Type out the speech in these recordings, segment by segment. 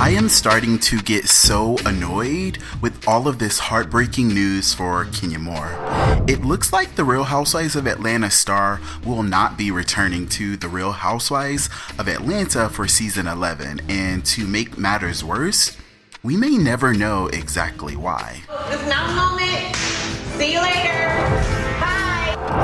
I am starting to get so annoyed with all of this heartbreaking news for Kenya Moore. It looks like the Real Housewives of Atlanta star will not be returning to the Real Housewives of Atlanta for season 11, and to make matters worse, we may never know exactly why. This is now the moment. See you later. Bye.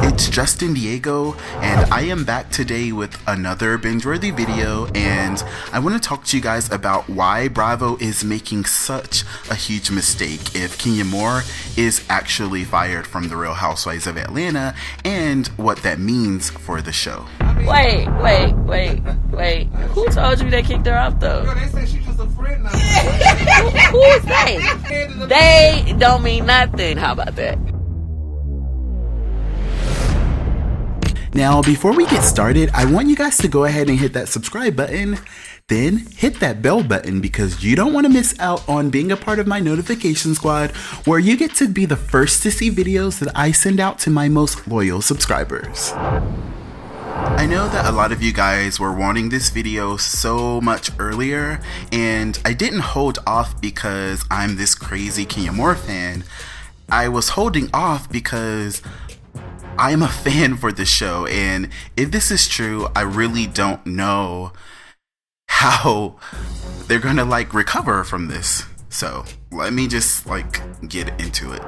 It's Justin Diego, and I am back today with another Bingeworthy video, and I want to talk to you guys about why Bravo is making such a huge mistake if Kenya Moore is actually fired from the Real Housewives of Atlanta, and what that means for the show. Wait. Who told you they kicked her off though? Girl, they say she's just a friend now. Who is they? They don't mean nothing. How about that? Now, before we get started, I want you guys to go ahead and hit that subscribe button, then hit that bell button, because you don't want to miss out on being a part of my notification squad, where you get to be the first to see videos that I send out to my most loyal subscribers. I know that a lot of you guys were wanting this video so much earlier, and I didn't hold off because I'm this crazy Kenya Moore fan. I was holding off because I am a fan for the show, and if this is true, I really don't know how they're gonna recover from this. So let me just get into it.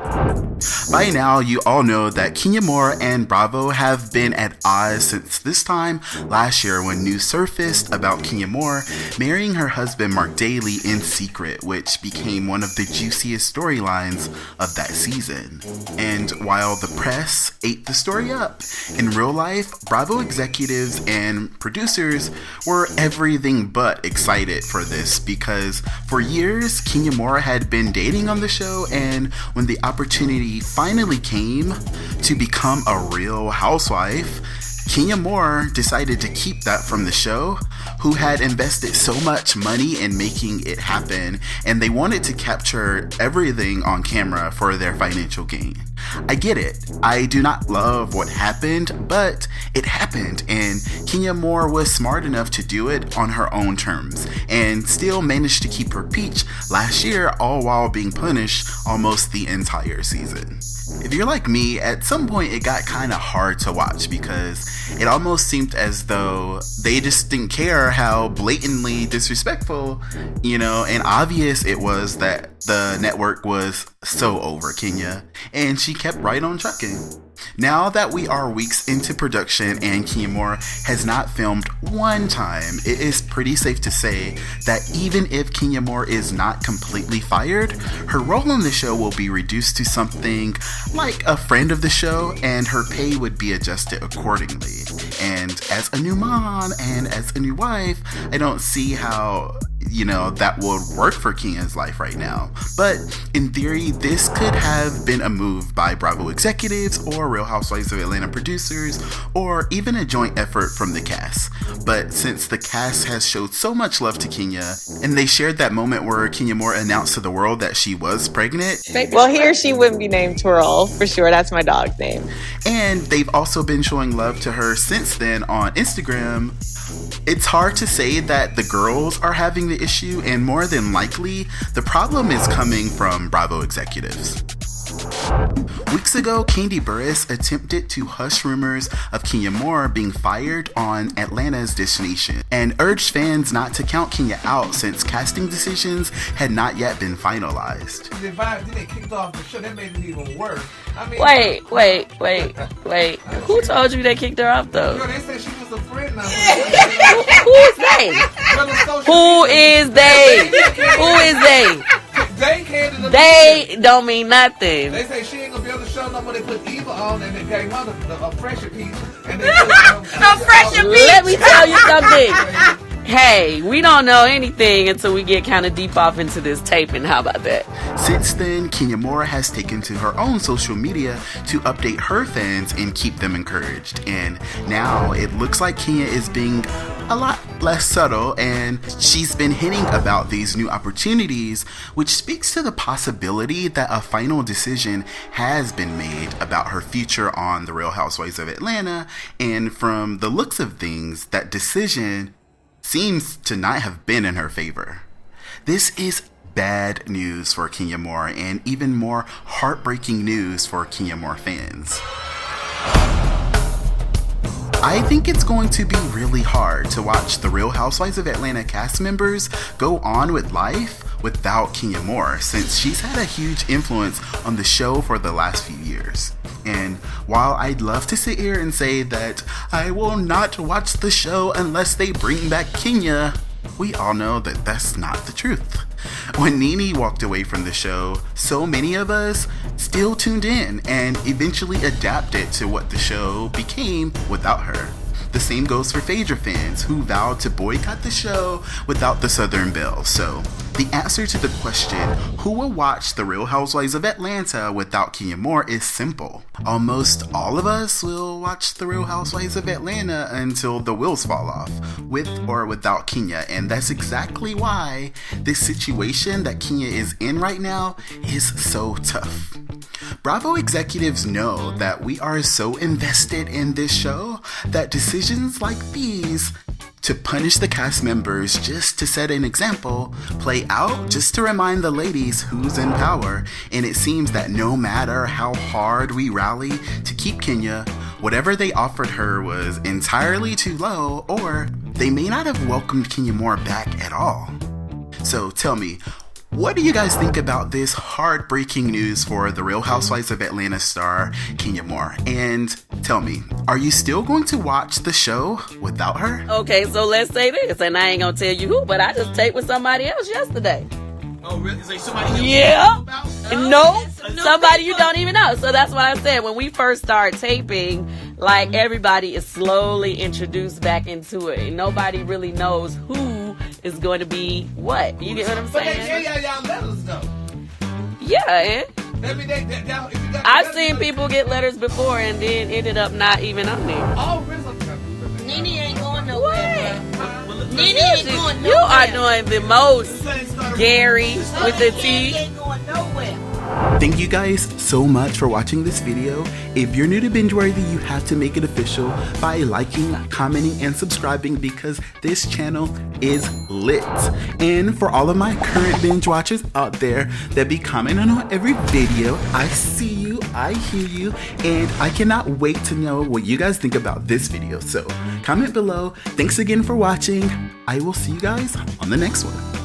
By now, you all know that Kenya Moore and Bravo have been at odds since this time last year when news surfaced about Kenya Moore marrying her husband Marc Daly in secret, which became one of the juiciest storylines of that season. And while the press ate the story up, in real life, Bravo executives and producers were everything but excited for this, because for years Kenya Moore had been dating on the show, and when the opportunity finally came to become a Real Housewife, Kenya Moore decided to keep that from the show, who had invested so much money in making it happen, and they wanted to capture everything on camera for their financial gain. I get it. I do not love what happened, but it happened, and Kenya Moore was smart enough to do it on her own terms, and still managed to keep her peach last year, all while being punished almost the entire season. If you're like me, at some point it got kind of hard to watch, because it almost seemed as though they just didn't care how blatantly disrespectful, and obvious it was that the network was so over Kenya, and she kept right on trucking. Now that we are weeks into production and Kenya Moore has not filmed one time, it is pretty safe to say that even if Kenya Moore is not completely fired, her role on the show will be reduced to something like a friend of the show, and her pay would be adjusted accordingly. And as a new mom and as a new wife, I don't see how that would work for Kenya's life right now. But in theory, this could have been a move by Bravo executives or Real Housewives of Atlanta producers, or even a joint effort from the cast. But since the cast has showed so much love to Kenya, and they shared that moment where Kenya Moore announced to the world that she was pregnant. Well, he or she wouldn't be named Twirl, for sure. That's my dog's name. And they've also been showing love to her since then on Instagram. It's hard to say that the girls are having the issue, and more than likely, the problem is coming from Bravo executives. Weeks ago, Kandi Burruss attempted to hush rumors of Kenya Moore being fired on Atlanta's Dish Nation, and urged fans not to count Kenya out since casting decisions had not yet been finalized. They kicked off the show. That made it even worse. Wait. Who told you they kicked her off though? Girl, they say she's just a friend now. Who is they? Who is they? Who is they? They don't mean nothing. They say she ain't gonna be on the show no more. They put Eva on, and they gave her a fresher piece. And they a fresher piece. Let me tell you something. Hey, we don't know anything until we get kind of deep off into this taping. How about that? Since then, Kenya Moore has taken to her own social media to update her fans and keep them encouraged. And now it looks like Kenya is being a lot less subtle, and she's been hinting about these new opportunities, which speaks to the possibility that a final decision has been made about her future on the Real Housewives of Atlanta. And from the looks of things, that decision seems to not have been in her favor. This is bad news for Kenya Moore and even more heartbreaking news for Kenya Moore fans. I think it's going to be really hard to watch the Real Housewives of Atlanta cast members go on with life without Kenya Moore, since she's had a huge influence on the show for the last few years. And while I'd love to sit here and say that I will not watch the show unless they bring back Kenya, we all know that that's not the truth. When Nene walked away from the show, so many of us still tuned in and eventually adapted to what the show became without her. The same goes for Phaedra fans who vowed to boycott the show without the Southern Belle. So the answer to the question, who will watch the Real Housewives of Atlanta without Kenya Moore, is simple. Almost all of us will watch the Real Housewives of Atlanta until the wheels fall off, with or without Kenya. And that's exactly why this situation that Kenya is in right now is so tough. Bravo executives know that we are so invested in this show that decisions like these, to punish the cast members just to set an example, play out just to remind the ladies who's in power. And it seems that no matter how hard we rally to keep Kenya, whatever they offered her was entirely too low, or they may not have welcomed Kenya Moore back at all. So tell me, what do you guys think about this heartbreaking news for the Real Housewives of Atlanta star Kenya Moore? And tell me, are you still going to watch the show without her? Okay, so let's say this, and I ain't gonna tell you who, but I just taped with somebody else yesterday. Oh, really? Is there somebody Yeah. No, somebody you don't even know. So that's what I said. When we first started taping, like, everybody is slowly introduced back into it. And nobody really knows who is going to be what. You get what I'm But they saying? tell y'all letters though. Yeah, and That mean, if you got I've letters, seen people get letters before and then ended up not even on there. Oh, really? Nene ain't going nowhere. What? Nene ain't going nowhere. You are doing the most, Gary, with the Nene T. ain't going nowhere. Thank you guys so much for watching this video. If you're new to Bingeworthy, you have to make it official by liking, commenting, and subscribing, because this channel is lit. And for all of my current binge watchers out there that be commenting on every video, I see you, I hear you, and I cannot wait to know what you guys think about this video. So comment below. Thanks again for watching. I will see you guys on the next one.